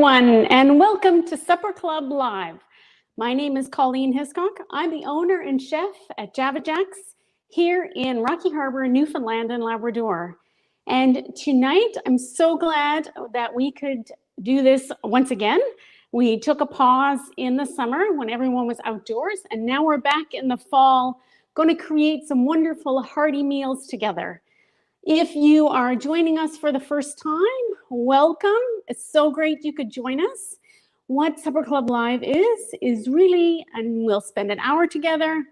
everyone, and welcome to Supper Club Live. My name is Colleen Hiscock. I'm the owner and chef at Java Jack's here in Rocky Harbour, Newfoundland and Labrador. And tonight, I'm so glad that we could do this once again. We took a pause in the summer when everyone was outdoors, and now we're back in the fall, going to create some wonderful hearty meals together. If you are joining us for the first time, welcome. It's so great you could join us. What Supper Club Live is really, and we'll spend an hour together.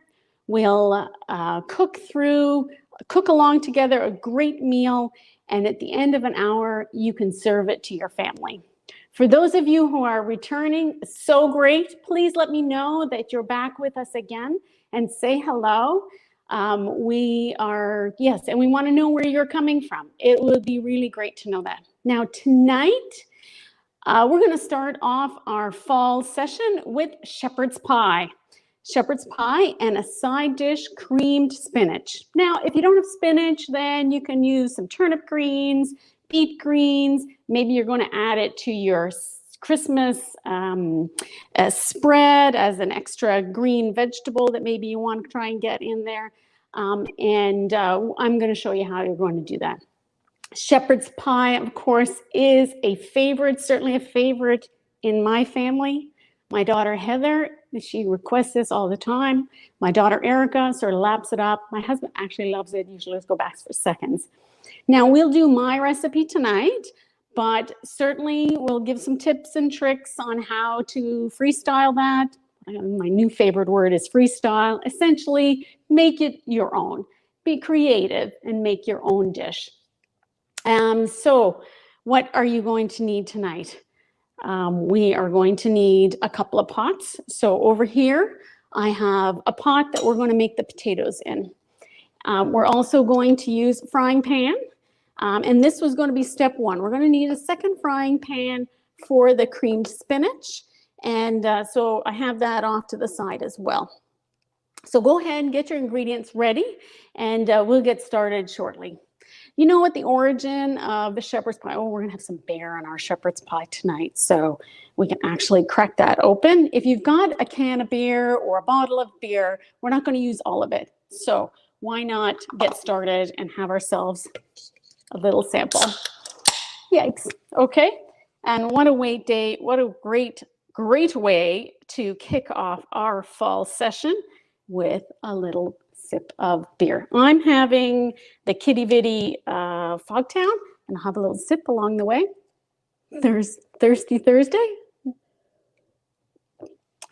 We'll cook along together a great meal, and at the end of an hour, you can serve it to your family. For those of you who are returning, so great. Please let me know that you're back with us again and say hello. Yes, and we want to know where you're coming from. It would be really great to know that. Now, tonight, we're going to start off our fall session with shepherd's pie. Shepherd's pie and a side dish, creamed spinach. Now, if you don't have spinach, then you can use some turnip greens, beet greens. Maybe you're going to add it to your Christmas spread as an extra green vegetable that maybe you want to try and get in there. I'm going to show you how you're going to do that. Shepherd's pie, of course, is a favorite, certainly a favorite in my family. My daughter Heather, she requests this all the time. My daughter Erica sort of laps it up. My husband actually loves it. Usually let's go back for seconds. Now we'll do my recipe tonight, but certainly we'll give some tips and tricks on how to freestyle that. My new favorite word is freestyle. Essentially, make it your own. Be creative and make your own dish. So what are you going to need tonight? We are going to need a couple of pots. So over here, I have a pot that we're going to make the potatoes in. We're also going to use a frying pan. And this was going to be step one. We're going to need a second frying pan for the creamed spinach. And so I have that off to the side as well. So go ahead and get your ingredients ready, and we'll get started shortly. You know what the origin of the shepherd's pie? Oh, we're going to have some beer on our shepherd's pie tonight, so we can actually crack that open. If you've got a can of beer or a bottle of beer, we're not going to use all of it. So why not get started and have ourselves a little sample? Yikes. Okay. And what a great way to kick off our fall session with a little sip of beer. I'm having the Kitty Vitty Fogtown, and I'll have a little sip along the way. Thirsty Thursday.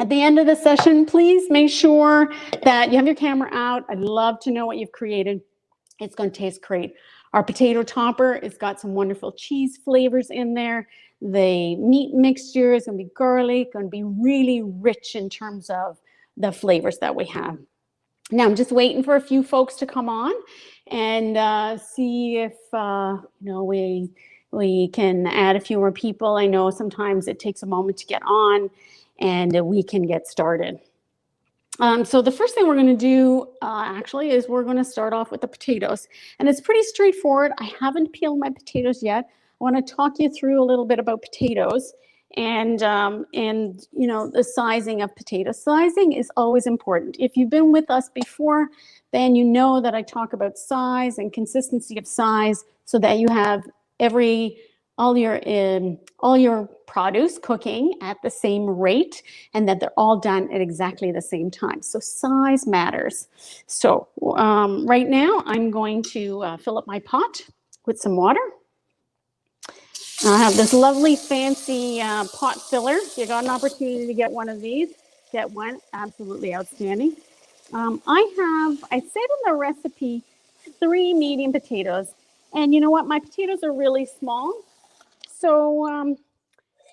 At the end of the session, please make sure that you have your camera out. I'd love to know what you've created. It's going to taste great. Our potato topper, it's got some wonderful cheese flavors in there. The meat mixture is going to be garlic, going to be really rich in terms of the flavors that we have. Now I'm just waiting for a few folks to come on and see if we can add a few more people. I know sometimes it takes a moment to get on, and we can get started. So the first thing we're going to do actually is we're going to start off with the potatoes, and it's pretty straightforward. I haven't peeled my potatoes yet. I want to talk you through a little bit about potatoes and you know, the sizing of potatoes. Sizing is always important. If you've been with us before, then you know that I talk about size and consistency of size so that you have all your produce cooking at the same rate and that they're all done at exactly the same time. So size matters. So right now I'm going to fill up my pot with some water. I have this lovely fancy pot filler. If you got an opportunity to get one of these, get one. Absolutely outstanding. I said in the recipe 3 medium potatoes, and you know what? My potatoes are really small, so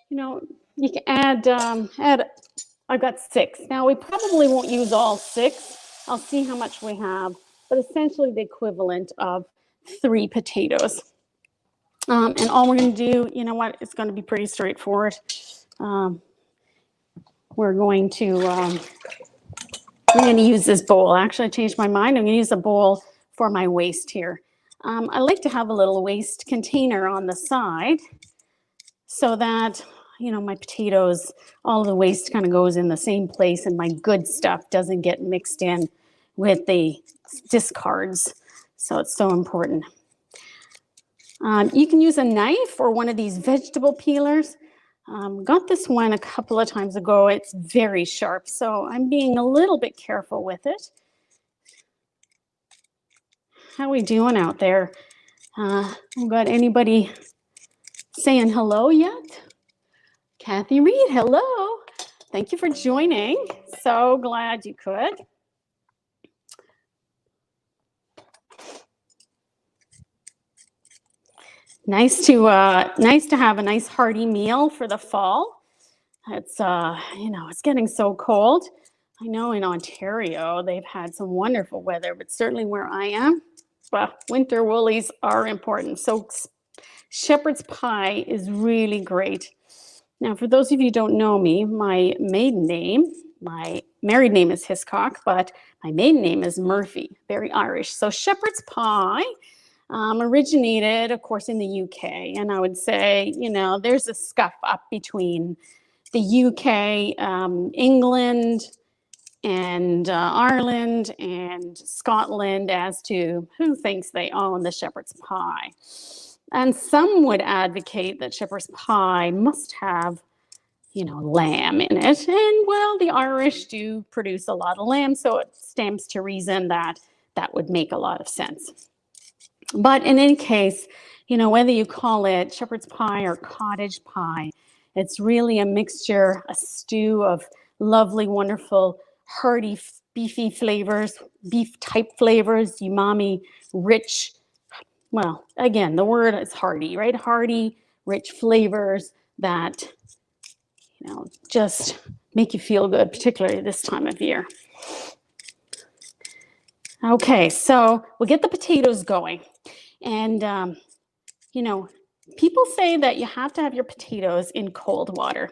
you know, you can add. I've got 6. Now we probably won't use all 6. I'll see how much we have, but essentially the equivalent of 3 potatoes. And all we're going to do, you know what, it's going to be pretty straightforward. We're going to use this bowl. Actually, I changed my mind. I'm going to use a bowl for my waste here. I like to have a little waste container on the side so that you know, my potatoes, all the waste kind of goes in the same place and my good stuff doesn't get mixed in with the discards. So it's so important. You can use a knife or one of these vegetable peelers. Got this one a couple of times ago. It's very sharp, so I'm being a little bit careful with it. How we doing out there? Got anybody saying hello yet? Kathy Reed, hello. Thank you for joining. So glad you could. Nice to have a nice hearty meal for the fall. It's you know, it's getting so cold. I know in Ontario they've had some wonderful weather, but certainly where I am, well, winter woolies are important. So shepherd's pie is really great. Now, for those of you who don't know me, my maiden name, my married name is Hiscock, but my maiden name is Murphy, very Irish. So shepherd's pie originated, of course, in the UK. And I would say, you know, there's a scuff up between the UK, England, and Ireland and Scotland as to who thinks they own the shepherd's pie. And some would advocate that shepherd's pie must have, you know, lamb in it. And well, the Irish do produce a lot of lamb, so it stands to reason that that would make a lot of sense. But in any case, you know, whether you call it shepherd's pie or cottage pie, it's really a mixture, a stew of lovely, wonderful, hearty, beefy flavors, beef type flavors, umami, rich. Well, again, the word is hearty, right? Hearty, rich flavors that, you know, just make you feel good, particularly this time of year. Okay, so we'll get the potatoes going. And, you know, people say that you have to have your potatoes in cold water.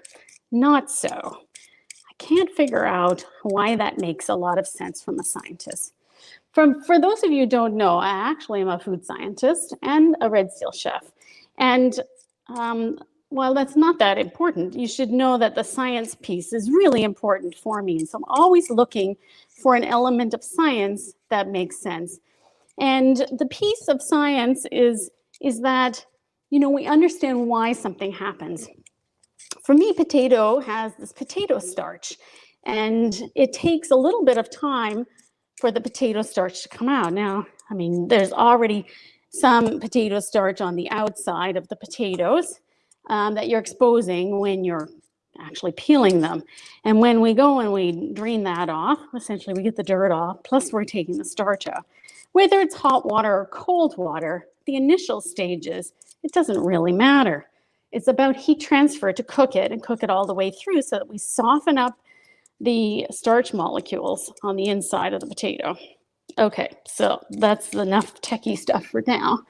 Not so. I can't figure out why that makes a lot of sense from a scientist. For those of you who don't know, I actually am a food scientist and a Red Seal chef. And while that's not that important, you should know that the science piece is really important for me. And so I'm always looking for an element of science that makes sense. And the piece of science is that, you know, we understand why something happens. For me, potato has this potato starch, and it takes a little bit of time for the potato starch to come out. Now, I mean, there's already some potato starch on the outside of the potatoes that you're exposing when you're actually peeling them. And when we go and we drain that off, essentially we get the dirt off, plus we're taking the starch out. Whether it's hot water or cold water, the initial stages, it doesn't really matter. It's about heat transfer to cook it and cook it all the way through so that we soften up the starch molecules on the inside of the potato. Okay, so that's enough techie stuff for now.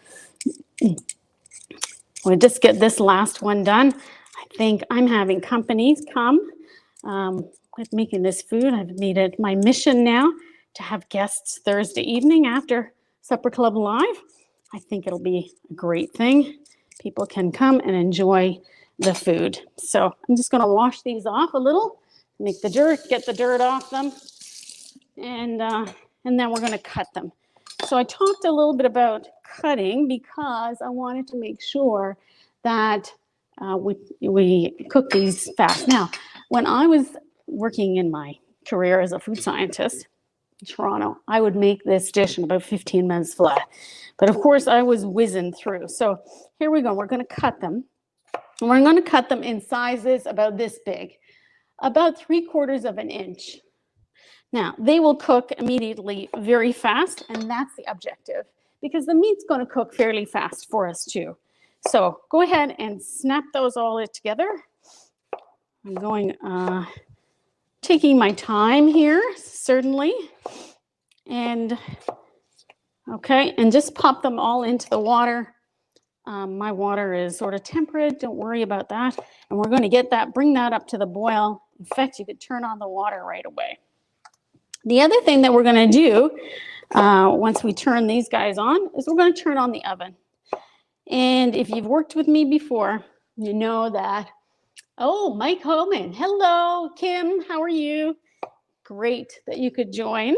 We'll just get this last one done. I think I'm having companies come with making this food. I've made it my mission now to have guests Thursday evening after Supper Club Live. I think it'll be a great thing. People can come and enjoy the food. So I'm just going to wash these off a little, make the dirt, get the dirt off them, and then we're going to cut them. So I talked a little bit about cutting because I wanted to make sure that we cook these fast. Now, when I was working in my career as a food scientist in Toronto, I would make this dish in about 15 minutes flat. But of course, I was whizzing through. So here we go. We're going to cut them. And we're going to cut them in sizes about this big, about 3/4 of an inch. Now, they will cook immediately very fast, and that's the objective, because the meat's going to cook fairly fast for us too. So go ahead and snap those all together. I'm going, taking my time here, certainly. And, okay, and just pop them all into the water. My water is sort of temperate, don't worry about that. And we're going to get that, bring that up to the boil. In fact, you could turn on the water right away. The other thing that we're going to do once we turn these guys on is we're going to turn on the oven. And if you've worked with me before, you know that Oh, Mike Homan. Hello, Kim. How are you? Great that you could join.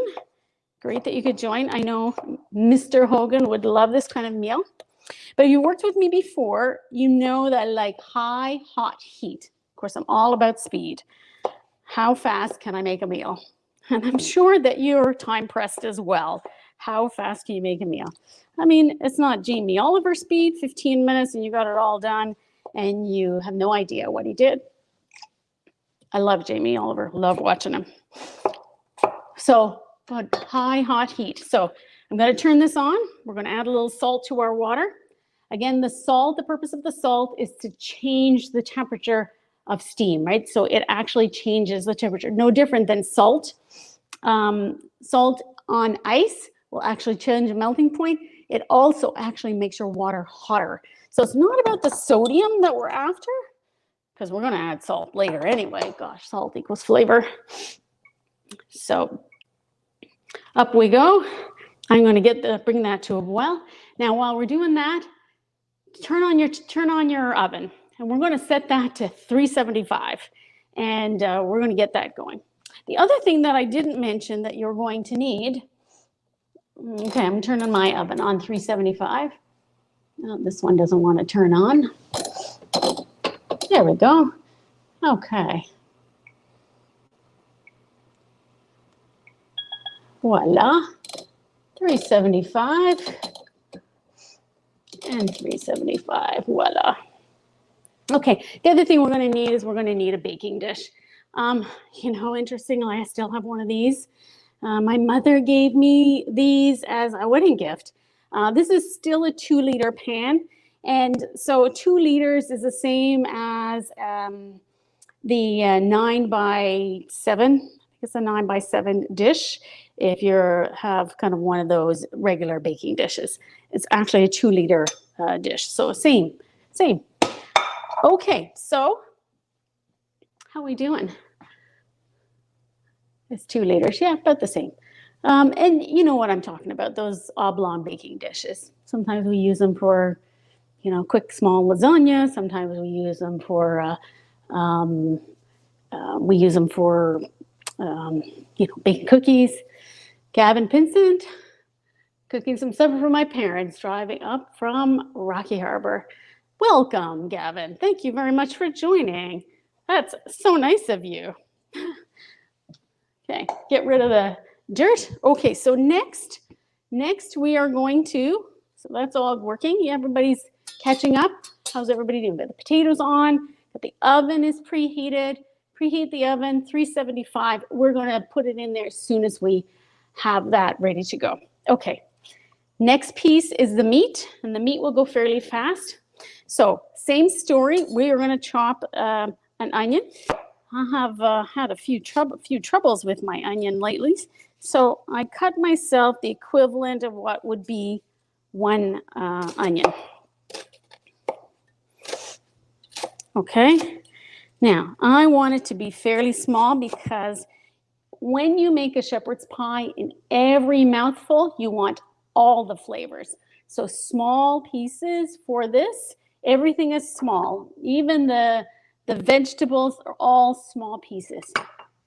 Great that you could join. I know Mr. Hogan would love this kind of meal. But if you worked with me before, you know that I like high, hot heat. Of course, I'm all about speed. How fast can I make a meal? And I'm sure that you're time pressed as well. How fast can you make a meal? I mean, it's not Jamie Oliver speed, 15 minutes and you got it all done and you have no idea what he did. I love Jamie Oliver, love watching him. So, but high, hot heat. So I'm going to turn this on. We're going to add a little salt to our water. Again, the salt, the purpose of the salt is to change the temperature of steam, right? So it actually changes the temperature. No different than salt. Salt on ice will actually change the melting point. It also actually makes your water hotter. So it's not about the sodium that we're after, because we're going to add salt later anyway. Gosh, salt equals flavor. So up we go. I'm going to bring that to a boil. Now, while we're doing that, turn on your oven, and we're going to set that to 375, and we're going to get that going. The other thing that I didn't mention that you're going to need, okay, I'm turning my oven on 375. Oh, this one doesn't want to turn on. There we go. Okay. Voila. 375 and 375. Voila. Okay, the other thing we're going to need is we're going to need a baking dish. You know, interestingly, I still have one of these. My mother gave me these as a wedding gift. This is still a 2-liter pan. And so 2 liters is the same as the 9x7. I think it's a 9x7 dish. If you have kind of one of those regular baking dishes, it's actually a 2-liter dish. So same. Okay, so how are we doing? It's 2 liters, yeah, about the same. And you know what I'm talking about, those oblong baking dishes. Sometimes we use them for, you know, quick small lasagna. Sometimes we use them for, you know, baking cookies. Gavin Pinsent, cooking some supper for my parents, driving up from Rocky Harbor. Welcome, Gavin. Thank you very much for joining. That's so nice of you. Okay, get rid of the dirt. Okay, so next we are going to, so that's all working. Yeah, everybody's catching up. How's everybody doing? Got the potatoes on, but the oven is preheated. Preheat the oven, 375. We're going to put it in there as soon as we have that ready to go. Okay, next piece is the meat, and the meat will go fairly fast. So same story. We are going to chop an onion. I have had a few troubles with my onion lately. So I cut myself the equivalent of what would be 1 onion. Okay. Now, I want it to be fairly small because when you make a shepherd's pie, in every mouthful, you want all the flavors. So small pieces for this. Everything is small. Even the vegetables are all small pieces.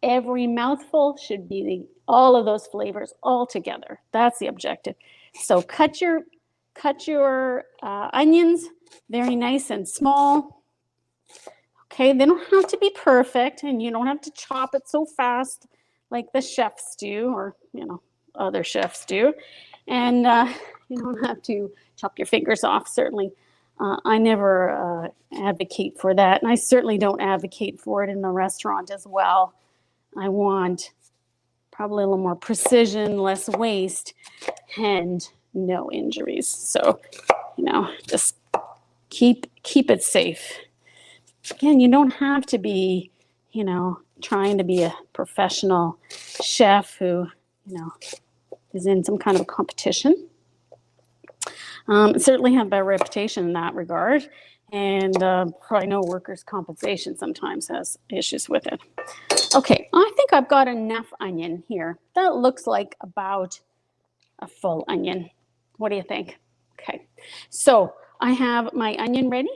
Every mouthful should be all of those flavors all together. That's the objective. So cut your onions very nice and small. Okay, they don't have to be perfect, and you don't have to chop it so fast like the chefs do, or you know, other chefs do. And you don't have to chop your fingers off, certainly. I never advocate for that, and I certainly don't advocate for it in the restaurant as well. I want probably a little more precision, less waste, and no injuries. So, you know, just keep it safe. Again, you don't have to be, you know, trying to be a professional chef who, you know, is in some kind of competition. Certainly have a reputation in that regard, and I know workers' compensation sometimes has issues with it. Okay, I think I've got enough onion here. That looks like about a full onion. What do you think? Okay, so I have my onion ready.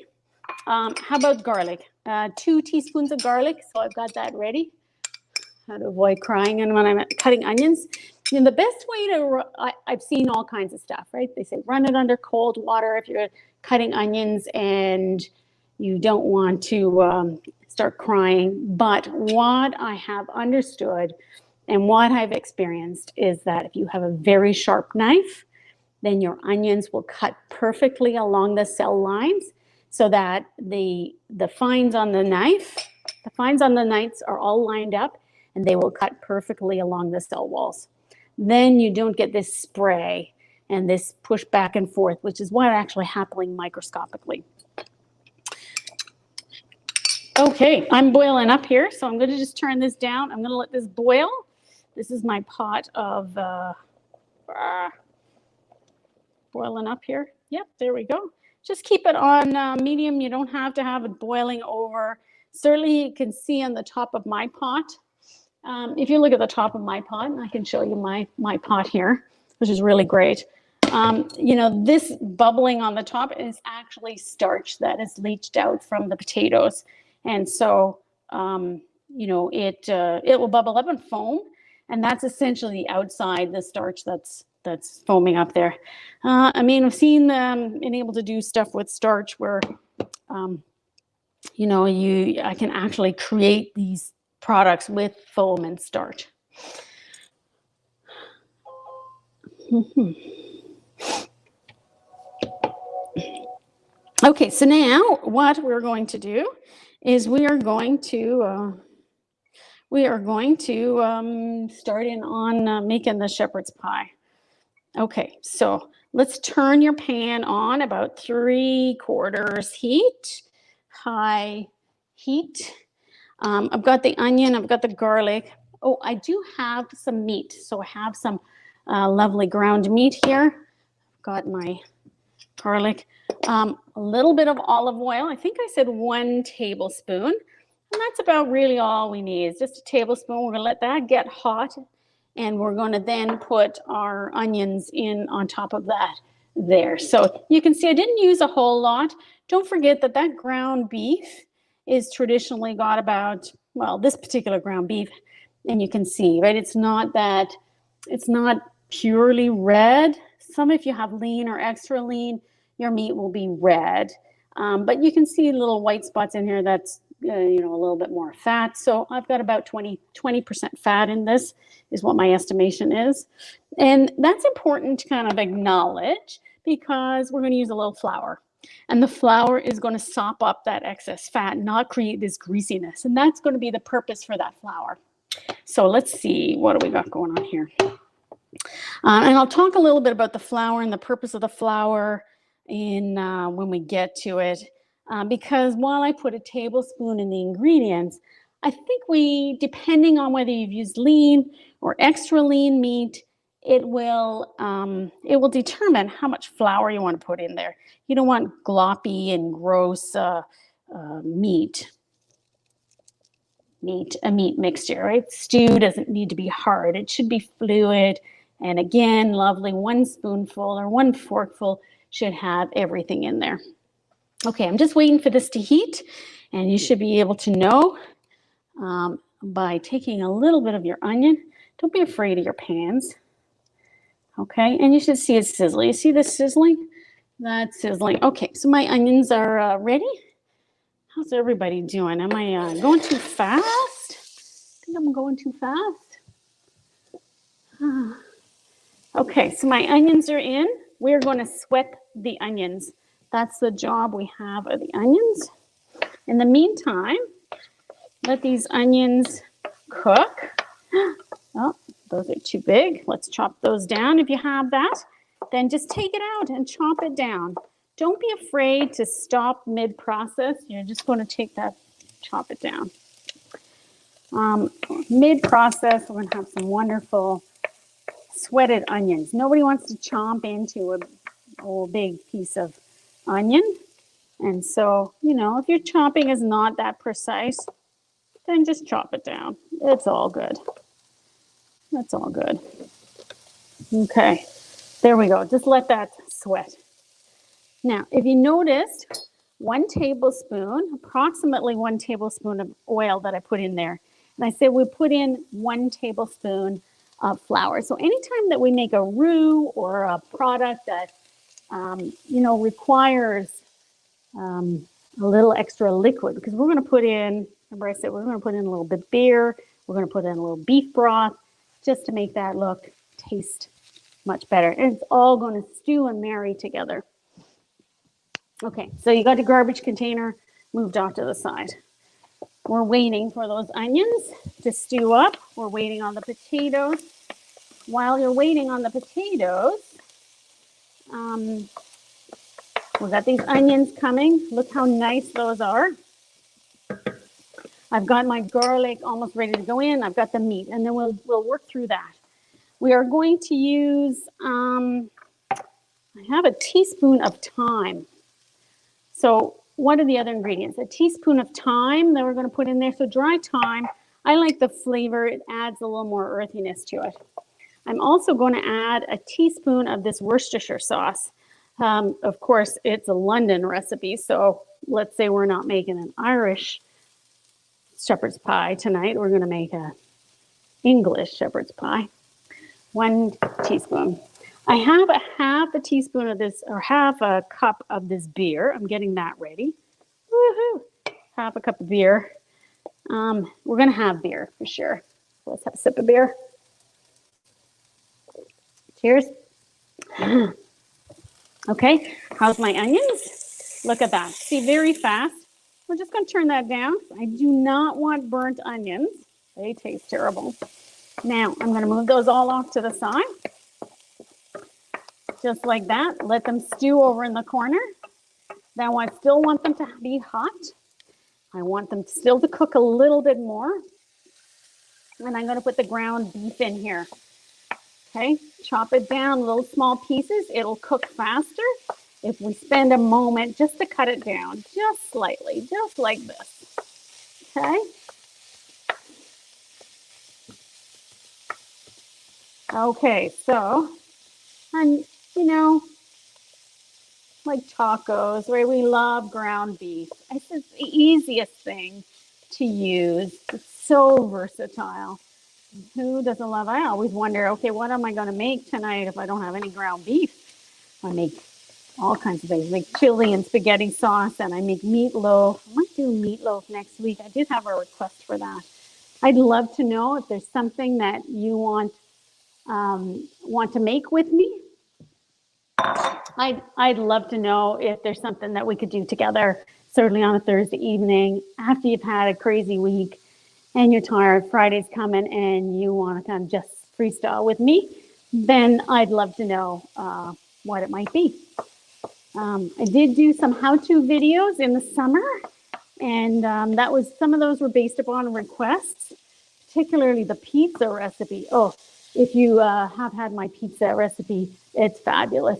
How about garlic? 2 teaspoons of garlic. So I've got that ready. How to avoid crying and when I'm cutting onions. And the best way to, I've seen all kinds of stuff, right? They say run it under cold water if you're cutting onions and you don't want to start crying. But what I have understood and what I've experienced is that if you have a very sharp knife, then your onions will cut perfectly along the cell lines so that the fines on the knife, are all lined up and they will cut perfectly along the cell walls. Then you don't get this spray and this push back and forth, which is what actually happening microscopically. Okay, I'm boiling up here, so I'm going to just turn this down. I'm going to let this boil. This is my pot of boiling up here. Yep, there we go. Just keep it on medium. You don't have to have it boiling over. Certainly, you can see on the top of my pot. If you look at the top of my pot, and I can show you my pot here, which is really great. You know, this bubbling on the top is actually starch that is leached out from the potatoes. And so, you know, it will bubble up and foam. And that's essentially the outside, the starch that's foaming up there. I mean, I've seen them been able to do stuff with starch where, you know, I can actually create these products with foam and starch. Okay, so now what we're going to do is we are going to start in on making the shepherd's pie. Okay, so let's turn your pan on about 3/4 heat, high heat. I've got the onion, I've got the garlic. Oh, I do have some meat. So I have some lovely ground meat here. I've got my garlic, a little bit of olive oil. I think I said 1 tablespoon. And that's about really all we need. It's just a tablespoon. We're gonna let that get hot. And we're gonna then put our onions in on top of that there. So you can see I didn't use a whole lot. Don't forget that that ground beef is traditionally got about, well, this particular ground beef, and you can see, right, it's not purely red. Some, if you have lean or extra lean, your meat will be red. But you can see little white spots in here that's, you know, a little bit more fat. So I've got about 20% fat in this is what my estimation is. And that's important to kind of acknowledge because we're going to use a little flour. And the flour is going to sop up that excess fat, not create this greasiness. And that's going to be the purpose for that flour. So let's see, what do we got going on here? And I'll talk a little bit about the flour and the purpose of the flour in when we get to it. Because while I put a tablespoon in the ingredients, I think depending on whether you've used lean or extra lean meat, it will determine how much flour you want to put in there. You don't want gloppy and gross meat mixture, right? Stew doesn't need to be hard. It should be fluid. And again, lovely 1 spoonful or 1 forkful should have everything in there. Okay, I'm just waiting for this to heat, and you should be able to know by taking a little bit of your onion. Don't be afraid of your pans. Okay, and you should see it sizzling. You see this sizzling? That's sizzling. Okay, so my onions are ready. How's everybody doing? Am I going too fast? I think I'm going too fast. Okay, so my onions are in. We're going to sweat the onions. That's the job we have of the onions. In the meantime, let these onions cook. Oh, those are too big. Let's chop those down if you have that. Then just take it out and chop it down. Don't be afraid to stop mid-process. You're just going to take that, chop it down. Mid-process, we're going to have some wonderful sweated onions. Nobody wants to chomp into a whole big piece of onion. And so, you know, if your chopping is not that precise, then just chop it down. It's all good. That's all good. Okay, there we go. Just let that sweat. Now, if you noticed, 1 tablespoon, approximately 1 tablespoon of oil that I put in there. And I said we put in 1 tablespoon of flour. So anytime that we make a roux or a product that, requires a little extra liquid, because we're going to put in, remember I said we're going to put in a little bit of beer, we're going to put in a little beef broth, just to make that taste much better. And it's all going to stew and marry together. Okay, so you got the garbage container moved off to the side. We're waiting for those onions to stew up. We're waiting on the potatoes. While you're waiting on the potatoes, we've got these onions coming. Look how nice those are. I've got my garlic almost ready to go in. I've got the meat, and then we'll work through that. We are going to use, I have a teaspoon of thyme. So what are the other ingredients? A teaspoon of thyme that we're going to put in there. So dry thyme, I like the flavor. It adds a little more earthiness to it. I'm also going to add a teaspoon of this Worcestershire sauce. Of course, it's a London recipe, so let's say we're not making an Irish shepherd's pie tonight. We're going to make an English shepherd's pie. 1 teaspoon. I have a half a teaspoon of this, or half a cup of this beer. I'm getting that ready. Woohoo! Half a cup of beer. We're going to have beer for sure. Let's have a sip of beer. Cheers. Okay, how's my onions? Look at that. See, very fast. We're just going to turn that down. I do not want burnt onions. They taste terrible. Now, I'm going to move those all off to the side. Just like that. Let them stew over in the corner. Now, I still want them to be hot. I want them still to cook a little bit more. And I'm going to put the ground beef in here. Okay, chop it down little small pieces. It'll cook faster if we spend a moment just to cut it down, just slightly, just like this. Okay. Okay, so, and like tacos, right? We love ground beef. It's the easiest thing to use. It's so versatile. Who doesn't love? I always wonder, okay, what am I going to make tonight if I don't have any ground beef? I make all kinds of things. I make chili and spaghetti sauce, and I make meatloaf. I might do meatloaf next week. I did have a request for that. I'd love to know if there's something that you want to make with me. I'd love to know if there's something that we could do together, certainly on a Thursday evening after you've had a crazy week and you're tired, Friday's coming, and you want to kind of just freestyle with me, then I'd love to know what it might be. I did do some how-to videos in the summer, and some of those were based upon requests, particularly the pizza recipe. Oh, if you have had my pizza recipe, it's fabulous.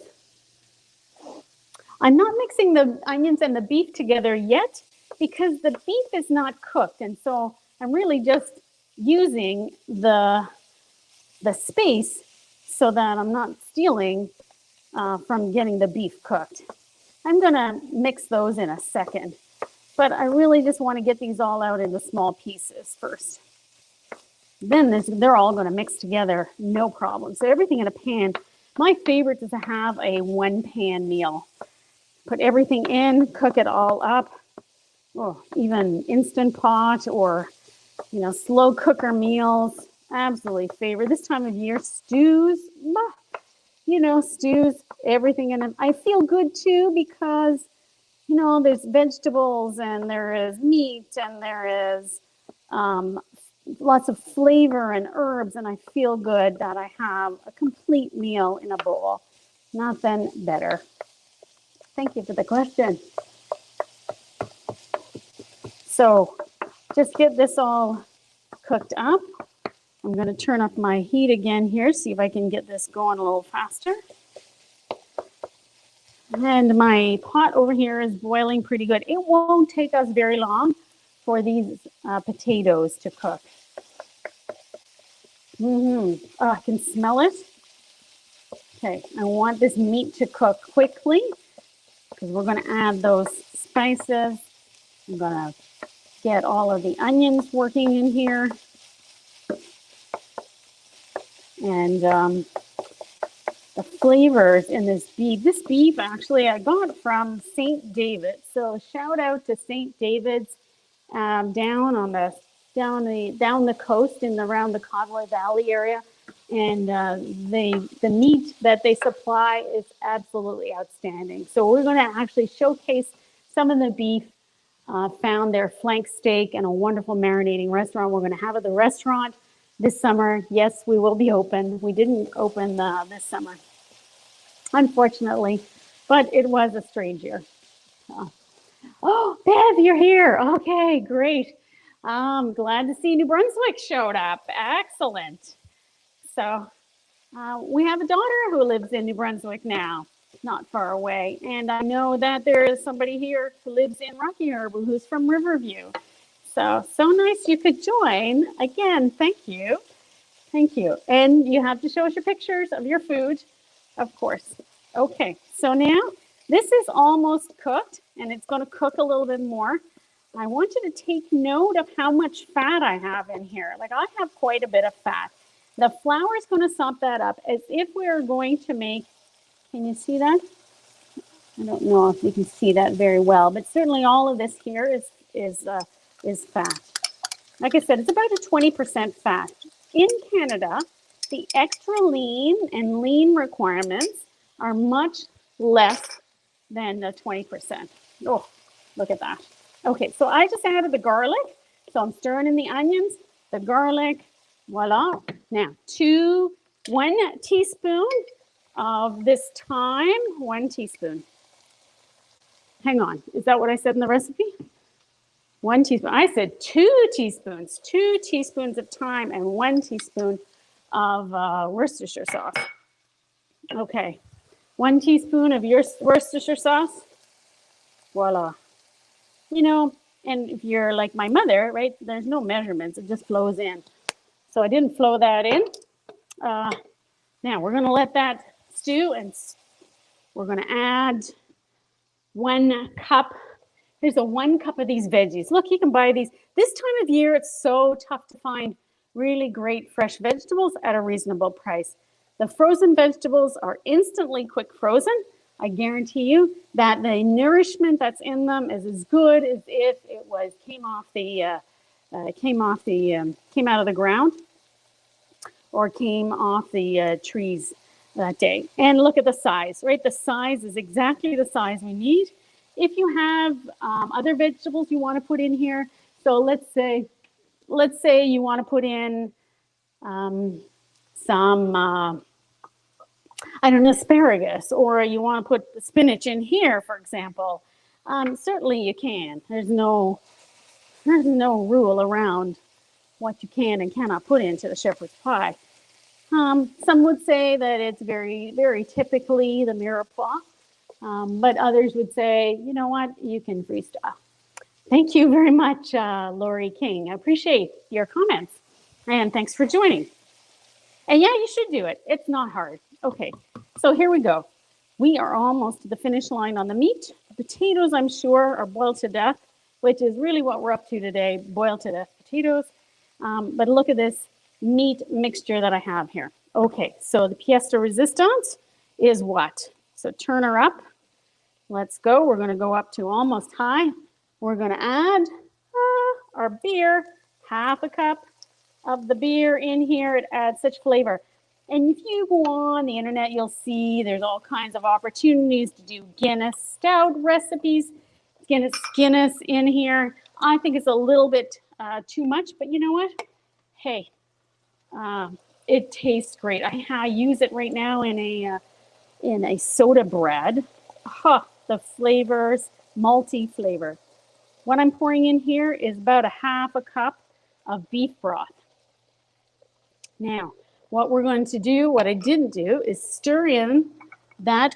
I'm not mixing the onions and the beef together yet because the beef is not cooked, and so I'm really just using the space so that I'm not stealing from getting the beef cooked. I'm going to mix those in a second, but I really just want to get these all out into small pieces first. Then they're all going to mix together, no problem. So everything in a pan. My favorite is to have a one-pan meal. Put everything in, cook it all up. Oh, even Instant Pot or slow cooker meals, absolutely favorite. This time of year, stews, stews, everything in them. I feel good too because, there's vegetables and there is meat and there is lots of flavor and herbs, and I feel good that I have a complete meal in a bowl. Nothing better. Thank you for the question. So just get this all cooked up. I'm going to turn up my heat again here, see if I can get this going a little faster. And my pot over here is boiling pretty good. It won't take us very long for these potatoes to cook. Oh, I can smell it. Okay, I want this meat to cook quickly. because we're going to add those spices. I'm going to get all of the onions working in here. And the flavors in this beef. This beef actually I got from St. David's. So shout out to St. David's down the coast and around the Conway Valley area. And the meat that they supply is absolutely outstanding. So we're going to actually showcase some of the beef found their flank steak and a wonderful marinating restaurant we're going to have at the restaurant this summer. Yes, we will be open. We didn't open this summer, unfortunately, but it was a strange year. Oh, Bev, you're here. Okay, great. Glad to see New Brunswick showed up. Excellent. So we have a daughter who lives in New Brunswick now, not far away. And I know that there is somebody here who lives in Rocky Harbour who's from Riverview. So nice you could join. Again, thank you. Thank you. And you have to show us your pictures of your food, of course. Okay, so now this is almost cooked, and it's going to cook a little bit more. I want you to take note of how much fat I have in here. Like, I have quite a bit of fat. The flour is going to sop that up as if we are going to make, can you see that? I don't know if you can see that very well, but certainly all of this here is fat. Like I said, it's about a 20% fat. In Canada, the extra lean and lean requirements are much less than the 20%. Oh, look at that. Okay, so I just added the garlic. So I'm stirring in the onions, the garlic, voila. Now, 1 teaspoon of this thyme, 1 teaspoon. Hang on, is that what I said in the recipe? 1 teaspoon. I said 2 teaspoons, 2 teaspoons of thyme and 1 teaspoon of Worcestershire sauce. Okay, 1 teaspoon of your Worcestershire sauce. Voila. You know, and if you're like my mother, right, there's no measurements. It just flows in. So I didn't flow that in. Now we're going to let that stew, and we're going to add 1 cup. There's 1 cup of these veggies. Look, you can buy these. This time of year, it's so tough to find really great fresh vegetables at a reasonable price. The frozen vegetables are instantly quick frozen. I guarantee you that the nourishment that's in them is as good as if it came out of the ground or came off the trees that day. And look at the size, right? The size is exactly the size we need. If you have other vegetables you want to put in here, so let's say you want to put in some I don't know, asparagus, or you want to put the spinach in here, for example. Certainly you can. There's no rule around what you can and cannot put into the shepherd's pie. Some would say that it's very, very typically the mirepoix, but others would say, you know what, you can freestyle. Thank you very much, Lori King. I appreciate your comments, and thanks for joining. And yeah, you should do it. It's not hard. Okay, so here we go. We are almost to the finish line on the meat. The potatoes, I'm sure, are boiled to death, which is really what we're up to today, boiled to death potatoes. But look at this meat mixture that I have here. Okay, so the pièce de résistance is what? So turn her up. Let's go. We're going to go up to almost high. We're going to add our beer, 1/2 cup of the beer in here. It adds such flavor. And if you go on the internet, you'll see there's all kinds of opportunities to do Guinness stout recipes. Guinness in here. I think it's a little bit too much, but you know what? Hey, it tastes great. I use it right now in a soda bread. The flavors, multi-flavor. What I'm pouring in here is about 1/2 cup of beef broth. Now, what we're going to do, what I didn't do, is stir in that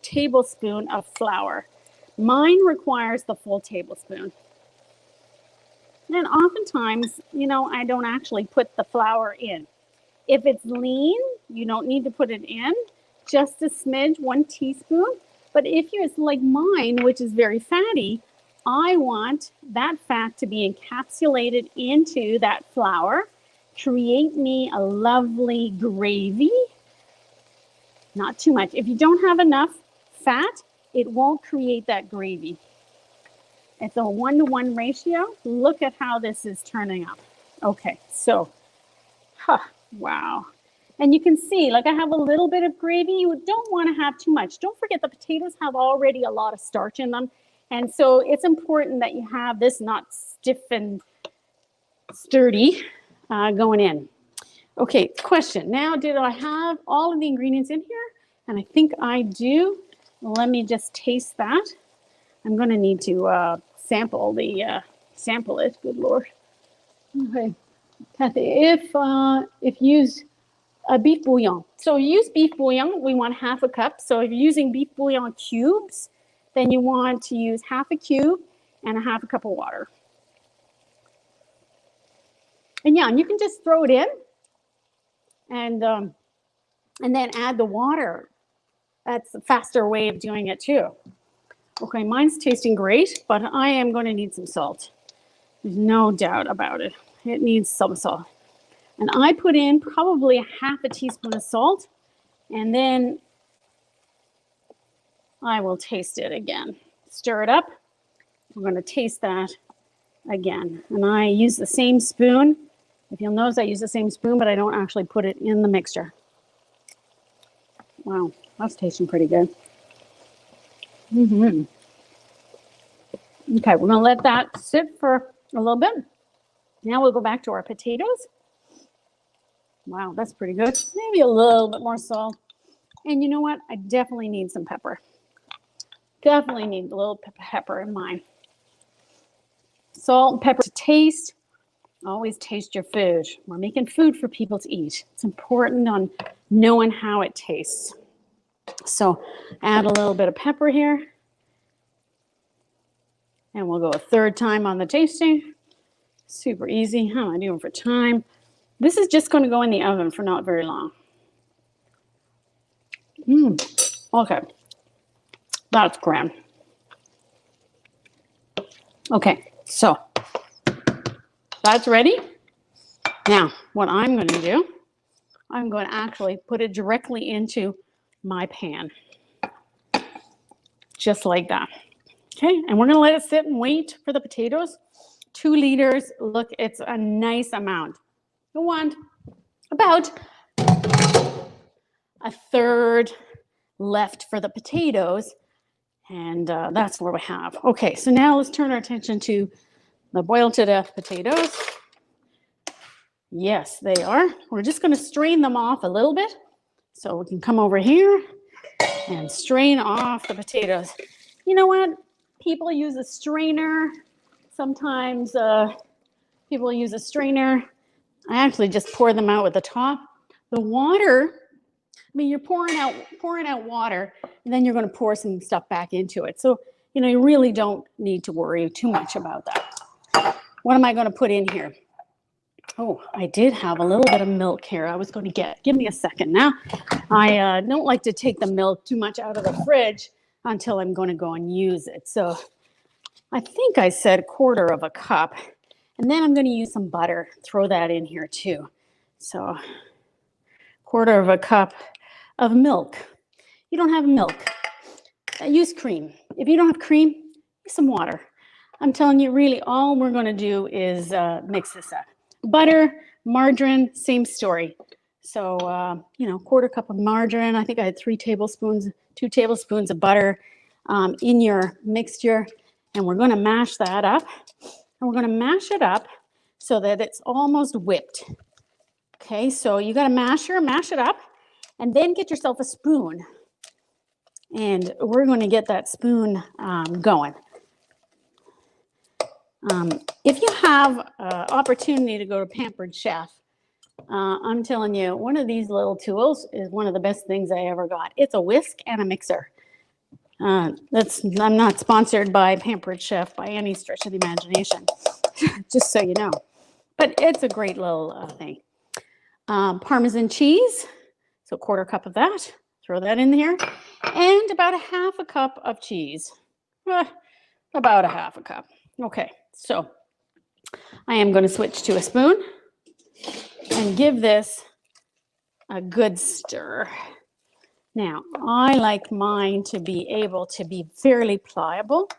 tablespoon of flour. Mine requires the full tablespoon. And oftentimes, you know, I don't actually put the flour in. If it's lean, you don't need to put it in. Just a smidge, 1 teaspoon. But if it's like mine, which is very fatty, I want that fat to be encapsulated into that flour, create me a lovely gravy. Not too much. If you don't have enough fat, it won't create that gravy. It's a 1-to-1 ratio. Look at how this is turning up. Okay, so, wow. And you can see, like I have a little bit of gravy. You don't want to have too much. Don't forget the potatoes have already a lot of starch in them. And so it's important that you have this not stiff and sturdy going in. Okay, question. Now, did I have all of the ingredients in here? And I think I do. Let me just taste that. I'm going to need to sample it. Good Lord. Okay, Kathy, if used beef bouillon. So use beef bouillon. We want half a cup. So if you're using beef bouillon cubes, then you want to use half a cube and a half a cup of water. And yeah, and you can just throw it in and then add the water. That's a faster way of doing it too. Okay, mine's tasting great, but I am going to need some salt. There's no doubt about it. It needs some salt. And I put in probably half a teaspoon of salt, and then I will taste it again. Stir it up. We're going to taste that again. And I use the same spoon. If you'll notice, I use the same spoon, but I don't actually put it in the mixture. Wow, that's tasting pretty good. Okay, we're going to let that sit for a little bit. Now we'll go back to our potatoes. Wow, that's pretty good. Maybe a little bit more salt. And you know what? I definitely need some pepper. Definitely need a little pepper in mine. Salt and pepper to taste. Always taste your food. We're making food for people to eat. It's important on knowing how it tastes. So add a little bit of pepper here. And we'll go a third time on the tasting. Super easy. How am I doing for time? This is just going to go in the oven for not very long. Okay. That's grand. Okay, so that's ready. Now, what I'm going to do, I'm going to actually put it directly into my pan. Just like that. Okay, and we're going to let it sit and wait for the potatoes. 2 liters. Look, it's a nice amount. You want about a third left for the potatoes. And that's what we have. Okay, so now let's turn our attention to the boiled to death potatoes. Yes, they are. We're just going to strain them off a little bit. So we can come over here and strain off the potatoes. You know what? People use a strainer. Sometimes people use a strainer. I actually just pour them out with the top. The water, I mean, you're pouring out water, and then you're going to pour some stuff back into it. So, you know, you really don't need to worry too much about that. What am I going to put in here? Oh, I did have a little bit of milk here. I was going to give me a second now. I don't like to take the milk too much out of the fridge until I'm going to go and use it. So I think I said 1/4 cup. And then I'm going to use some butter. Throw that in here too. So 1/4 cup of milk. You don't have milk, use cream. If you don't have cream, use some water. I'm telling you, really, all we're going to do is mix this up. Butter, margarine, same story. So, you know, 1/4 cup of margarine. I think I had 2 tablespoons of butter in your mixture. And we're going to mash that up. And we're going to mash it up so that it's almost whipped. Okay, so you got a masher, mash it up, and then get yourself a spoon. And we're going to get that spoon going. If you have opportunity to go to Pampered Chef, I'm telling you, one of these little tools is one of the best things I ever got. It's a whisk and a mixer. I'm not sponsored by Pampered Chef by any stretch of the imagination, just so you know. But it's a great little thing. Parmesan cheese, so 1/4 cup of that. Throw that in here. And about a half a cup of cheese. About a half a cup. Okay, so I am going to switch to a spoon and give this a good stir. Now, I like mine to be able to be fairly pliable.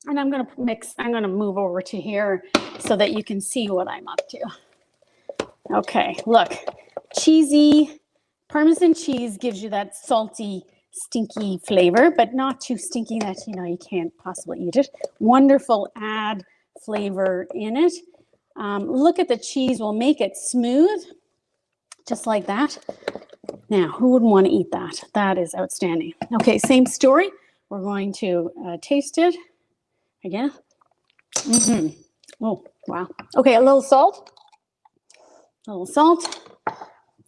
And I'm going to move over to here so that you can see what I'm up to. Okay, look, cheesy. Parmesan cheese gives you that salty, stinky flavor, but not too stinky that, you can't possibly eat it. Wonderful add flavor in it. Look at the cheese. We'll make it smooth, just like that. Now, who wouldn't want to eat that? That is outstanding. Okay, same story. We're going to taste it again. Oh, wow. Okay, a little salt.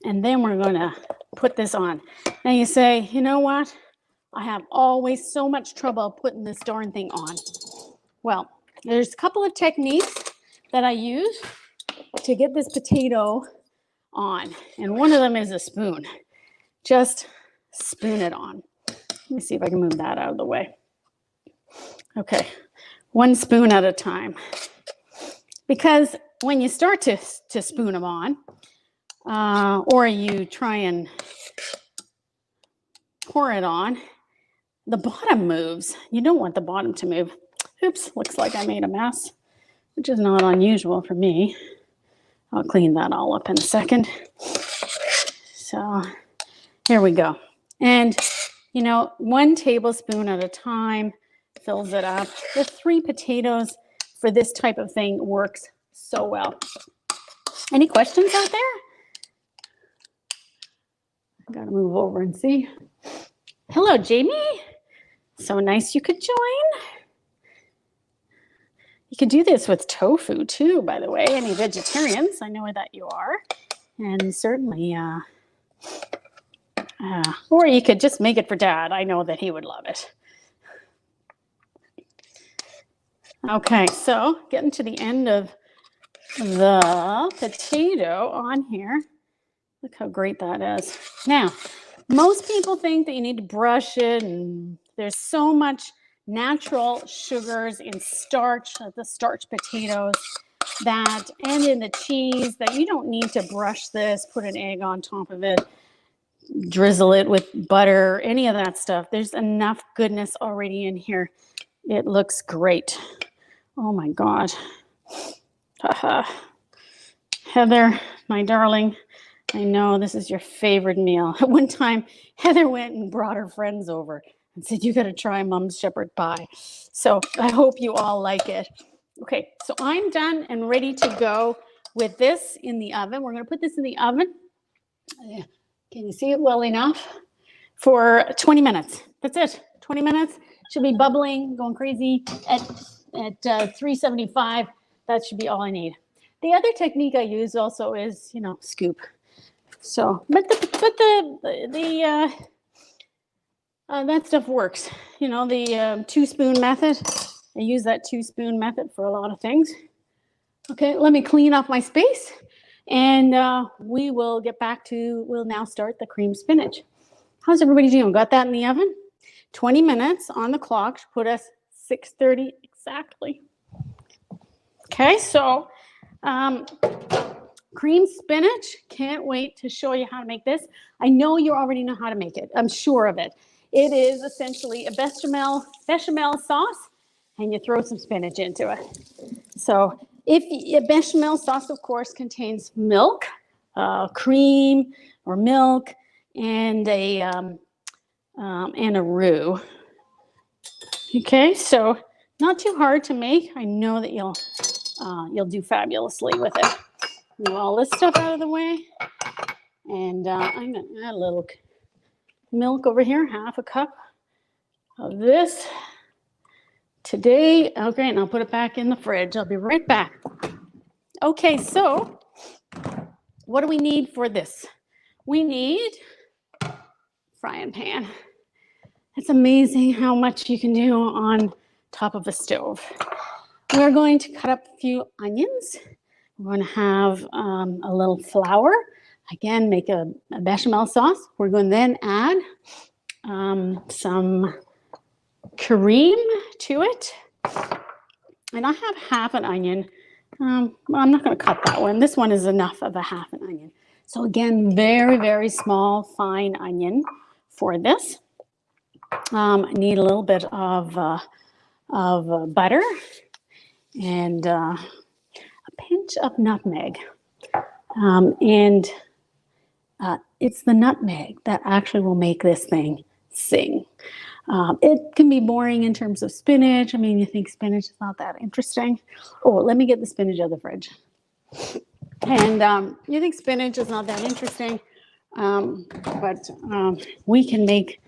And then we're going to put this on. Now you say, you know what? I have always so much trouble putting this darn thing on. Well, there's a couple of techniques that I use to get this potato on. And one of them is a spoon. Just spoon it on. Let me see if I can move that out of the way. Okay, one spoon at a time. Because when you start to spoon them on, or you try and pour it on, the bottom moves. You don't want the bottom to move. Oops, looks like I made a mess, which is not unusual for me. I'll clean that all up in a second. So here we go. And, 1 tablespoon at a time fills it up. The 3 potatoes for this type of thing works so well. Any questions out there? I gotta move over and see. Hello, Jamie. So nice you could join. You could do this with tofu too, by the way. Any vegetarians, I know that you are. And certainly, or you could just make it for Dad. I know that he would love it. Okay, so getting to the end of the potato on here. Look how great that is. Now, most people think that you need to brush it, and there's so much natural sugars in starch, the starch potatoes, and in the cheese, that you don't need to brush this, put an egg on top of it, drizzle it with butter, any of that stuff. There's enough goodness already in here. It looks great. Oh my God. Heather, my darling, I know this is your favorite meal. At one time, Heather went and brought her friends over and said, you got to try Mom's shepherd pie. So I hope you all like it. Okay, so I'm done and ready to go with this in the oven. We're going to put this in the oven. Can you see it well enough? For 20 minutes. That's it. 20 minutes. Should be bubbling, going crazy at 375. That should be all I need. The other technique I use also is, scoop. So, but that stuff works. The 2-spoon method. I use that 2-spoon method for a lot of things. Okay, let me clean up my space, and we will get back to. We'll now start the cream spinach. How's everybody doing? Got that in the oven? 20 minutes on the clock. Put us 6:30 exactly. Okay, so cream spinach. Can't wait to show you how to make this. I know you already know how to make it. I'm sure of it. It is essentially a bechamel sauce, and you throw some spinach into it. So a bechamel sauce, of course, contains milk, cream or milk, and a roux. Okay, so not too hard to make. I know that you'll do fabulously with it. Move all this stuff out of the way, and I'm going to add a little milk over here, half a cup of this today. Okay, and I'll put it back in the fridge. I'll be right back. Okay, so what do we need for this? We need a frying pan. It's amazing how much you can do on top of a stove. We're going to cut up a few onions. We're going to have a little flour, Again, make a bechamel sauce. We're going to then add some cream to it. And I have half an onion. Well, I'm not going to cut that one. This one is enough of a half an onion. So again, very, very small, fine onion for this. I need a little bit of butter and a pinch of nutmeg. It's the nutmeg that actually will make this thing sing. It can be boring in terms of spinach. I mean, you think spinach is not that interesting. Oh, let me get the spinach out of the fridge. And you think spinach is not that interesting, but we can make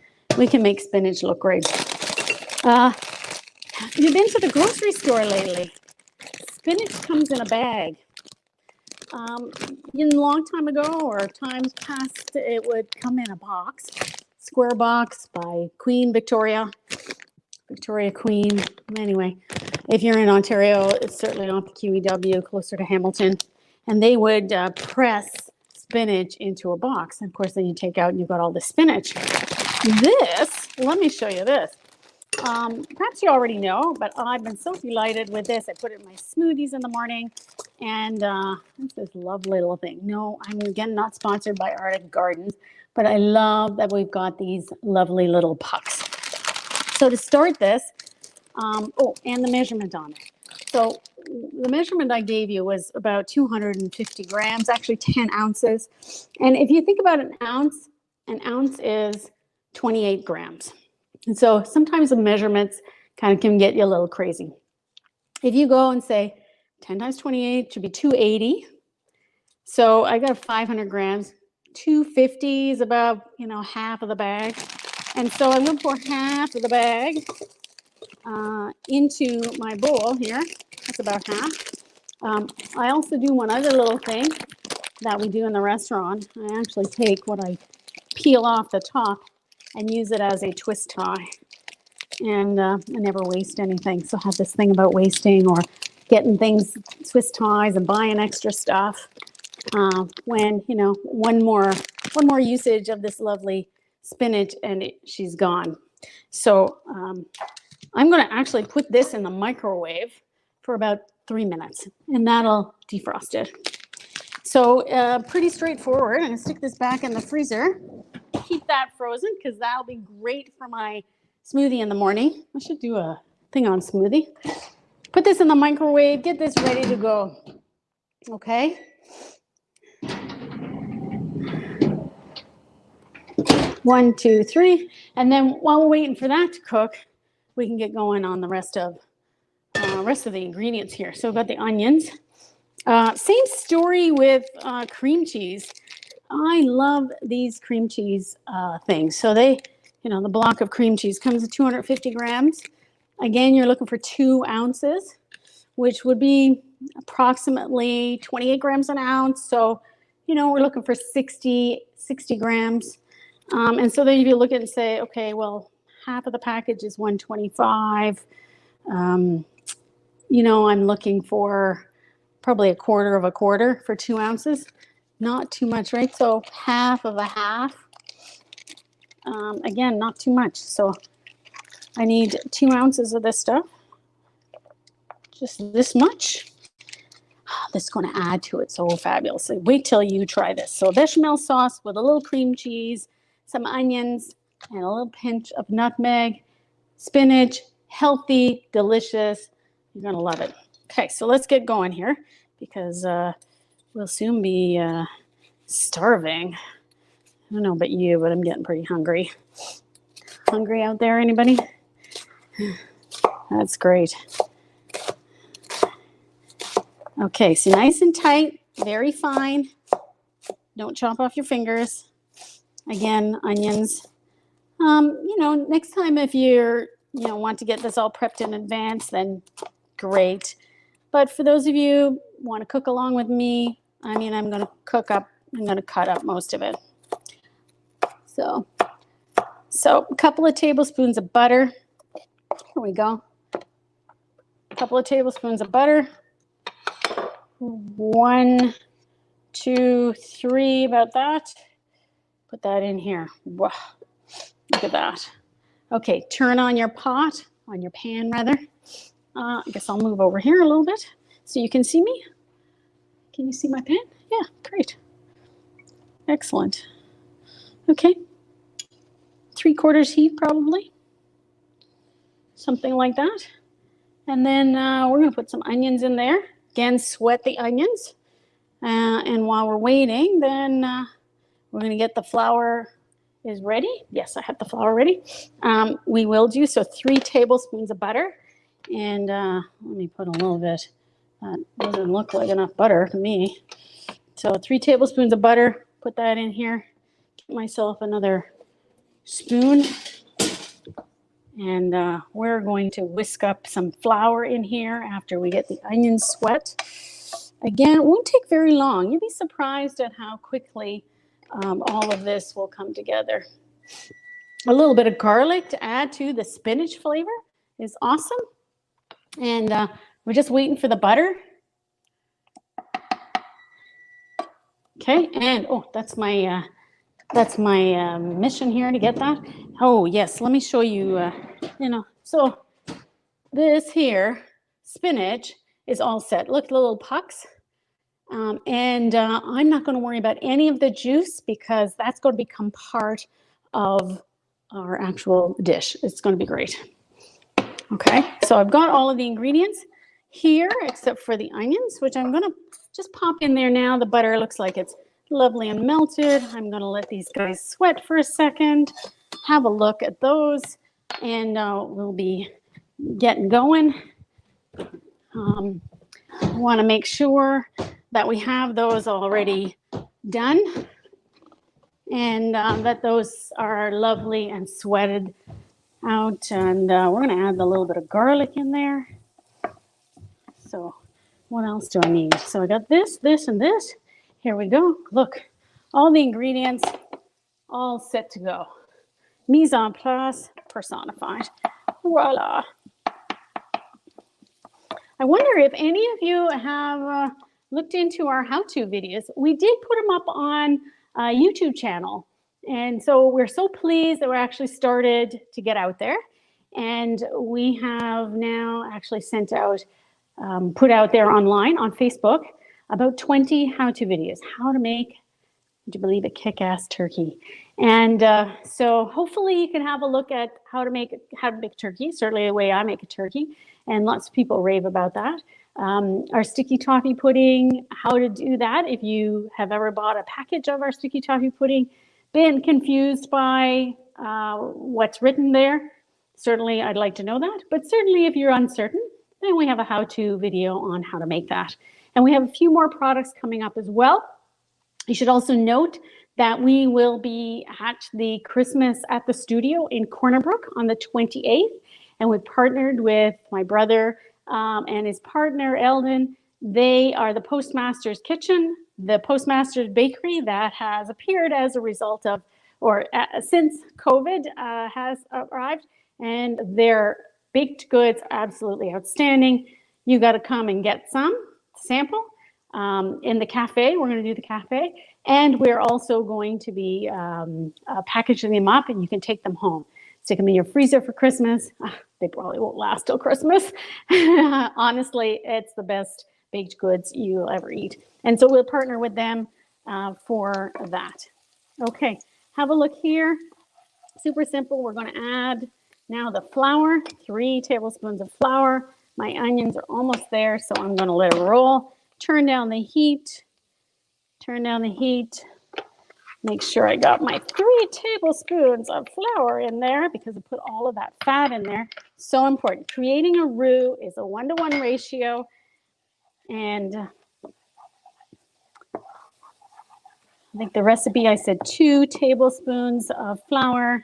spinach look great. You've been to the grocery store lately. Spinach comes in a bag. A long time ago or times past, it would come in a box, square box by Queen Victoria Queen. Anyway, if you're in Ontario, it's certainly not the QEW, closer to Hamilton. And they would press spinach into a box. And of course, then you take out and you've got all the spinach. Let me show you this. Perhaps you already know, but I've been so delighted with this. I put it in my smoothies in the morning, and it's this lovely little thing. No, I'm again not sponsored by Arctic Gardens, but I love that we've got these lovely little pucks. So to start this, and the measurement on it. So the measurement I gave you was about 250 grams, actually 10 ounces. And if you think about an ounce is 28 grams. And so sometimes the measurements kind of can get you a little crazy. If you go and say 10 times 28 should be 280. So I got 500 grams. 250 is about, half of the bag. And so I'm going to pour half of the bag into my bowl here. That's about half. I also do one other little thing that we do in the restaurant. I actually take what I peel off the top and use it as a twist tie. And I never waste anything. So I have this thing about wasting or getting things, twist ties and buying extra stuff. When, one more usage of this lovely spinach and she's gone. So I'm going to actually put this in the microwave for about 3 minutes and that'll defrost it. So pretty straightforward. I'm going to stick this back in the freezer. Keep that frozen because that'll be great for my smoothie in the morning. I should do a thing on smoothie. Put this in the microwave, get this ready to go. Okay. One, two, three. And then while we're waiting for that to cook, we can get going on the rest of the ingredients here. So we've got the onions. Same story with cream cheese. I love these cream cheese things. So they, the block of cream cheese comes at 250 grams. Again, you're looking for 2 ounces, which would be approximately 28 grams an ounce. So, we're looking for 60 grams. And so then if you look at it and say, okay, well, half of the package is 125. I'm looking for probably a quarter of a quarter for 2 ounces. Not too much, right? So half of a half. Again, not too much. So I need 2 ounces of this stuff. Just this much. This is going to add to it so fabulously. Wait till you try this. So bechamel sauce with a little cream cheese, some onions, and a little pinch of nutmeg, spinach, healthy, delicious. You're going to love it. Okay, so let's get going here because we'll soon be starving. I don't know about you, but I'm getting pretty hungry. Hungry out there, anybody? That's great. Okay, so nice and tight, very fine. Don't chop off your fingers. Again, onions. Next time if you're, want to get this all prepped in advance, then great. But for those of you who want to cook along with me, I'm going to cut up most of it. So a couple of tablespoons of butter. Here we go. A couple of tablespoons of butter. 1 2, 3, about that. Put that in here. Wow, look at that. Okay, turn on your pot, on your pan rather. I guess I'll move over here a little bit so you can see me. Can you see my pan? Yeah, great. Excellent. Okay, 3/4 heat probably. Something like that. And then we're gonna put some onions in there. Again, sweat the onions. And while we're waiting, then we're gonna get the flour is ready. Yes, I have the flour ready. We will do, so 3 tablespoons of butter. And let me put a little bit. That doesn't look like enough butter to me. So 3 tablespoons of butter, put that in here. Get myself another spoon. And we're going to whisk up some flour in here after we get the onions sweat. Again, it won't take very long. You'll be surprised at how quickly all of this will come together. A little bit of garlic to add to the spinach flavor is awesome. And we're just waiting for the butter. Okay, and oh, that's my mission here to get that. Oh yes, let me show you. So this here spinach is all set. Look, the little pucks. And I'm not going to worry about any of the juice because that's going to become part of our actual dish. It's going to be great. Okay, so I've got all of the ingredients here except for the onions, which I'm going to just pop in there now. The butter looks like it's lovely and melted. I'm going to let these guys sweat for a second. Have a look at those, and we'll be getting going. Want to make sure that we have those already done and that those are lovely and sweated out. And we're going to add a little bit of garlic in there. So what else do I need? So I got this, this, and this. Here we go. Look, all the ingredients all set to go. Mise en place personified. Voila. I wonder if any of you have looked into our how-to videos. We did put them up on a YouTube channel. And so we're so pleased that we're actually started to get out there. And we have now actually sent out, put out there online on Facebook, about 20 how-to videos. How to make, would you believe it, kick-ass turkey. And so hopefully you can have a look at how to make turkey, certainly the way I make a turkey. And lots of people rave about that. Our sticky toffee pudding, how to do that. If you have ever bought a package of our sticky toffee pudding, been confused by what's written there, certainly I'd like to know that. But certainly if you're uncertain, then we have a how-to video on how to make that. And we have a few more products coming up as well. You should also note that we will be at the Christmas at the Studio in Corner Brook on the 28th. And we've partnered with my brother and his partner, Eldon. They are the Postmaster's Kitchen, the Postmaster's Bakery that has appeared as a result of, or since COVID has arrived. And their baked goods are absolutely outstanding. You got to come and get some sample in the cafe. We're going to do the cafe. And we're also going to be packaging them up, and you can take them home. Stick them in your freezer for Christmas. They probably won't last till Christmas. Honestly, it's the best baked goods you'll ever eat. And so we'll partner with them for that. Okay, have a look here. Super simple. We're going to add now the flour, 3 tablespoons of flour. My onions are almost there, so I'm going to let it roll. Turn down the heat. Turn down the heat. Make sure I got my 3 tablespoons of flour in there because I put all of that fat in there. So important. Creating a roux is a 1-to-1 ratio. And I think the recipe, I said 2 tablespoons of flour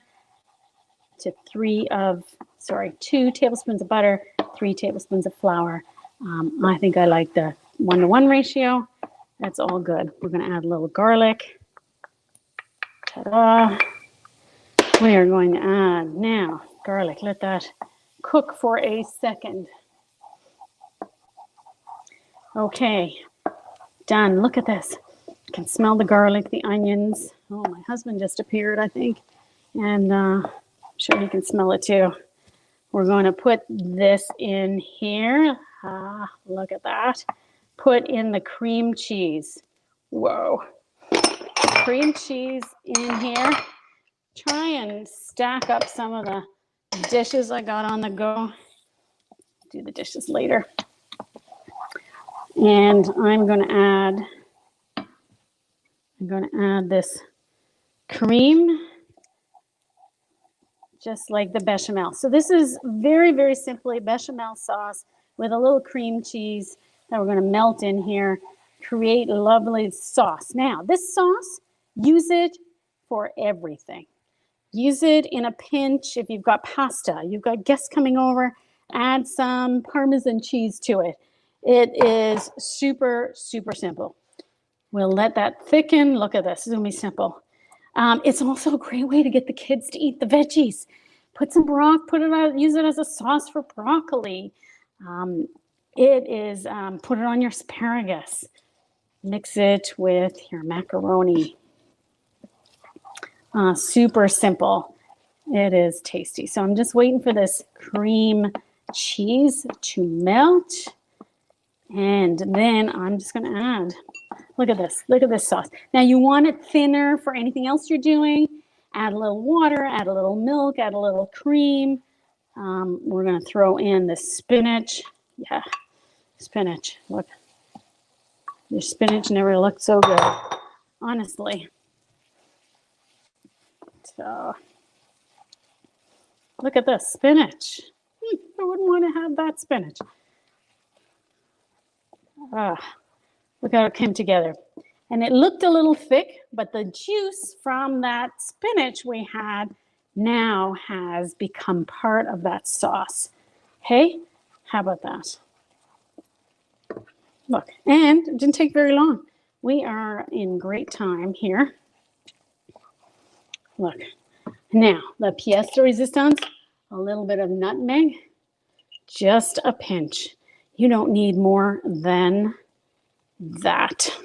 to 2 tablespoons of butter, 3 tablespoons of flour. I think I like the 1-to-1 ratio. That's all good. We're going to add a little garlic. Ta-da. We are going to add now garlic. Let that cook for a second. Okay, done. Look at this. I can smell the garlic, the onions. Oh, my husband just appeared, I think. And I'm sure he can smell it too. We're going to put this in here. Look at that. Put in the cream cheese. Whoa. Cream cheese in here. Try and stack up some of the dishes I got on the go. Do the dishes later. And I'm going to add this cream, just like the bechamel. So this is very, very simply bechamel sauce with a little cream cheese that we're going to melt in here, create a lovely sauce. Now, this sauce, use it for everything. Use it in a pinch if you've got pasta, you've got guests coming over, add some Parmesan cheese to it. It is super, super simple. We'll let that thicken. Look at this. It's going to be simple. It's also a great way to get the kids to eat the veggies. Put some broth, use it as a sauce for broccoli. It is, put it on your asparagus. Mix it with your macaroni. Super simple. It is tasty. So I'm just waiting for this cream cheese to melt. And then I'm just going to add, look at this sauce. Now you want it thinner for anything else you're doing. Add a little water, add a little milk, add a little cream. We're going to throw in the spinach. Yeah, spinach. Look, your spinach never looked so good, honestly. So look at this spinach. I wouldn't want to have that spinach. Look how it came together. And it looked a little thick, but the juice from that spinach we had now has become part of that sauce. Okay, how about that? Look, and it didn't take very long. We are in great time here. Look, now the pièce de résistance, a little bit of nutmeg, just a pinch. You don't need more than that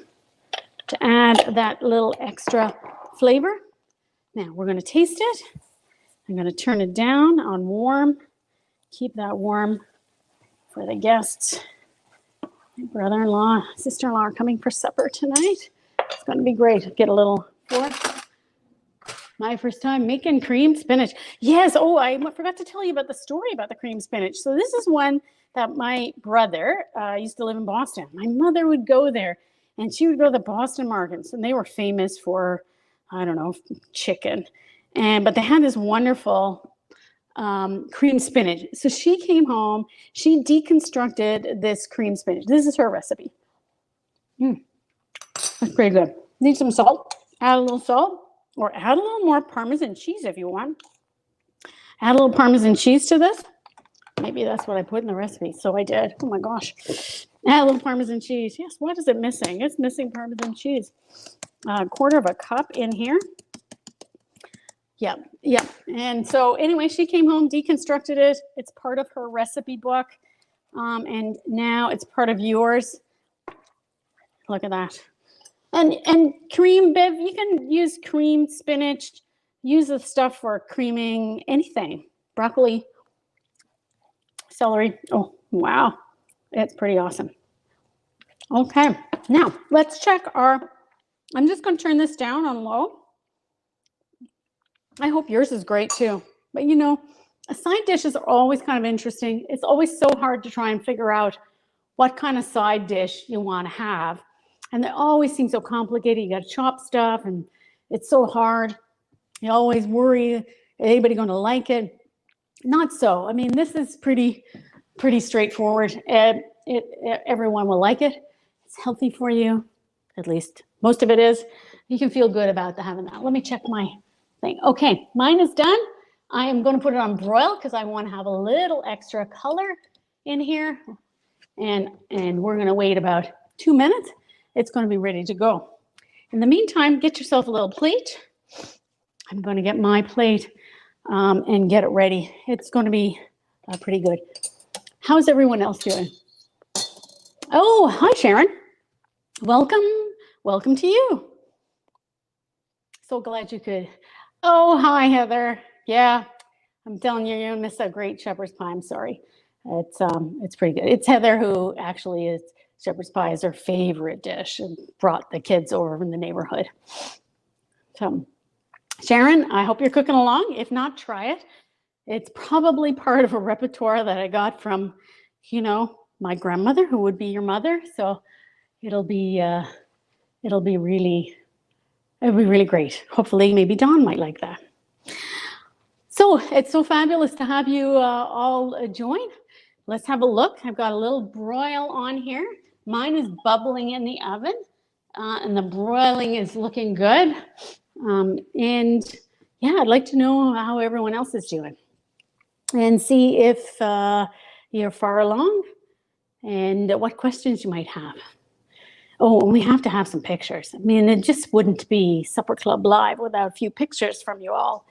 to add that little extra flavor. Now we're going to taste it. I'm going to turn it down on warm. Keep that warm for the guests. My brother-in-law, sister-in-law are coming for supper tonight. It's going to be great. Get a little fork. My first time making cream spinach. Yes, oh, I forgot to tell you about the story about the cream spinach. So this is one that my brother used to live in Boston. My mother would go there, and she would go to the Boston markets, and they were famous for, I don't know, chicken. But they had this wonderful cream spinach. So she came home, she deconstructed this cream spinach. This is her recipe. That's pretty good. Need some salt, add a little salt. Or add a little more Parmesan cheese if you want. Add a little Parmesan cheese to this. Maybe that's what I put in the recipe. So I did. Oh my gosh. Add a little Parmesan cheese. Yes, what is it missing? It's missing Parmesan cheese. A quarter of a cup in here. Yep. And so anyway, she came home, deconstructed it. It's part of her recipe book. And now it's part of yours. Look at that. And cream, Bev, you can use cream, spinach, use the stuff for creaming anything. Broccoli, celery. Oh, wow. It's pretty awesome. Okay, now let's check I'm just going to turn this down on low. I hope yours is great too. But you know, side dishes are always kind of interesting. It's always so hard to try and figure out what kind of side dish you want to have. And they always seem so complicated. You got to chop stuff, and it's so hard. You always worry, is anybody going to like it? Not so. I mean, this is pretty straightforward. Everyone will like it. It's healthy for you, at least most of it is. You can feel good about having that. Let me check my thing. Okay, mine is done. I am going to put it on broil because I want to have a little extra color in here. And we're going to wait about 2 minutes. It's going to be ready to go. In the meantime, get yourself a little plate. I'm going to get my plate and get it ready. It's going to be pretty good. How's everyone else doing? Oh, hi, Sharon. Welcome welcome to you. So glad you could. Oh, hi, Heather. Yeah, I'm telling you, you're gonna miss a great shepherd's pie. I'm sorry. It's pretty good. It's Heather who actually is shepherd's pie is her favorite dish and brought the kids over from the neighborhood. So, Sharon, I hope you're cooking along. If not, try it. It's probably part of a repertoire that I got from, my grandmother, who would be your mother. So it'll be really great. Hopefully, maybe Dawn might like that. So it's so fabulous to have you all join. Let's have a look. I've got a little broil on here. Mine is bubbling in the oven, and the broiling is looking good. And yeah, I'd like to know how everyone else is doing and see if you're far along and what questions you might have. Oh, and we have to have some pictures. I mean, it just wouldn't be Supper Club Live without a few pictures from you all.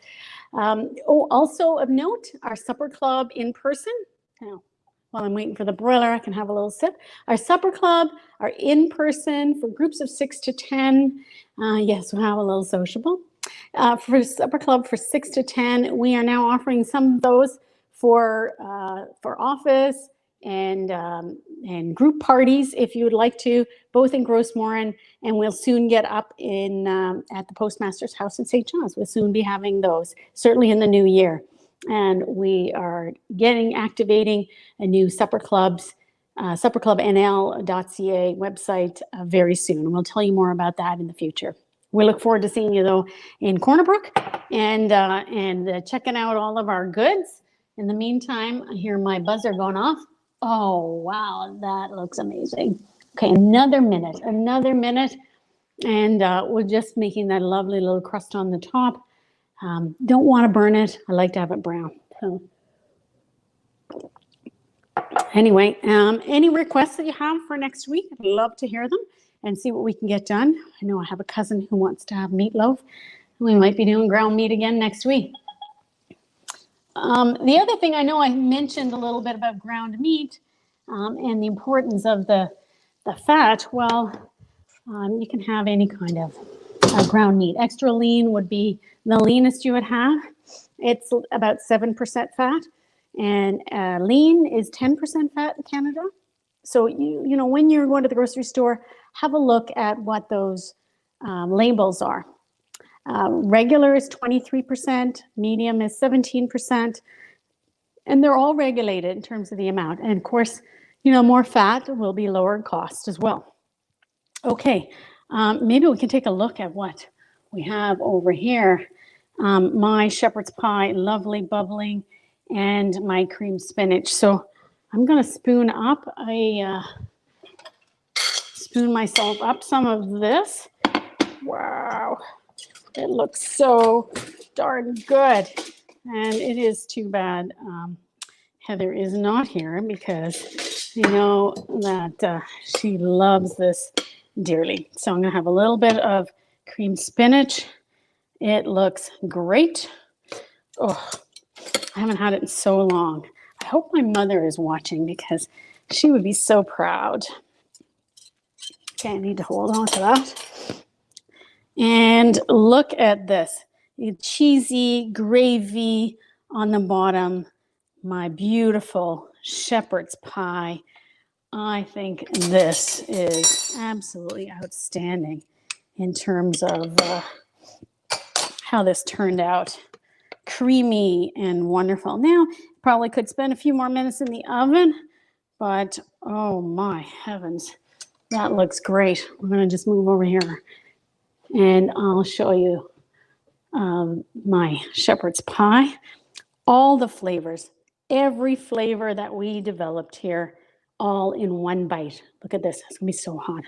Also of note, our Supper Club in person. Now, while I'm waiting for the broiler, I can have a little sip. Our Supper Club are in person for groups of 6 to 10. Yes, we'll have a little sociable. For Supper Club for 6 to 10, we are now offering some of those for office and group parties if you would like to, both in Grossmoran, and we'll soon get up in at the Postmaster's House in St. John's. We'll soon be having those, certainly in the new year. And we are activating a new Supper Clubs, supperclubnl.ca website very soon. We'll tell you more about that in the future. We look forward to seeing you, though, in Corner Brook and checking out all of our goods. In the meantime, I hear my buzzer going off. Oh, wow, that looks amazing. Okay, another minute, and we're just making that lovely little crust on the top. Don't want to burn it. I like to have it brown. So anyway, any requests that you have for next week, I'd love to hear them and see what we can get done. I know I have a cousin who wants to have meatloaf. We might be doing ground meat again next week. The other thing, I know I mentioned a little bit about ground meat and the importance of the fat. Well, you can have any kind of ground meat. Extra lean would be the leanest you would have. It's about 7% fat, and lean is 10% fat in Canada. So you know when you're going to the grocery store, have a look at what those labels are. Regular is 23%, medium is 17%, and they're all regulated in terms of the amount. And of course, more fat will be lower cost as well. Okay, maybe we can take a look at what we have over here. My shepherd's pie, lovely bubbling, and my cream spinach. So I'm going to spoon myself up some of this. Wow. It looks so darn good. And it is too bad Heather is not here because you know that she loves this dearly. So I'm going to have a little bit of cream spinach. It looks great. Oh, I haven't had it in so long. I hope my mother is watching because she would be so proud. Okay, I need to hold on to that. And look at this, cheesy gravy on the bottom, my beautiful shepherd's pie. I think this is absolutely outstanding in terms of how this turned out. Creamy and wonderful. Now, probably could spend a few more minutes in the oven, but oh my heavens, that looks great. We're going to just move over here. And I'll show you my shepherd's pie. All the flavors, every flavor that we developed here, all in one bite. Look at this, it's gonna be so hot.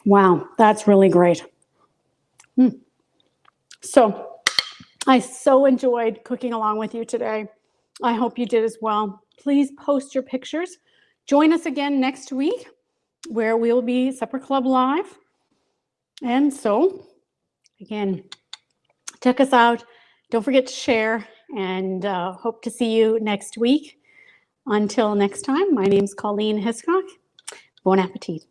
Wow, that's really great. So I so enjoyed cooking along with you today. I hope you did as well. Please post your pictures. Join us again next week where we'll be Supper Club Live. And so, again, check us out. Don't forget to share and hope to see you next week. Until next time, my name's Colleen Hiscock. Bon appetit.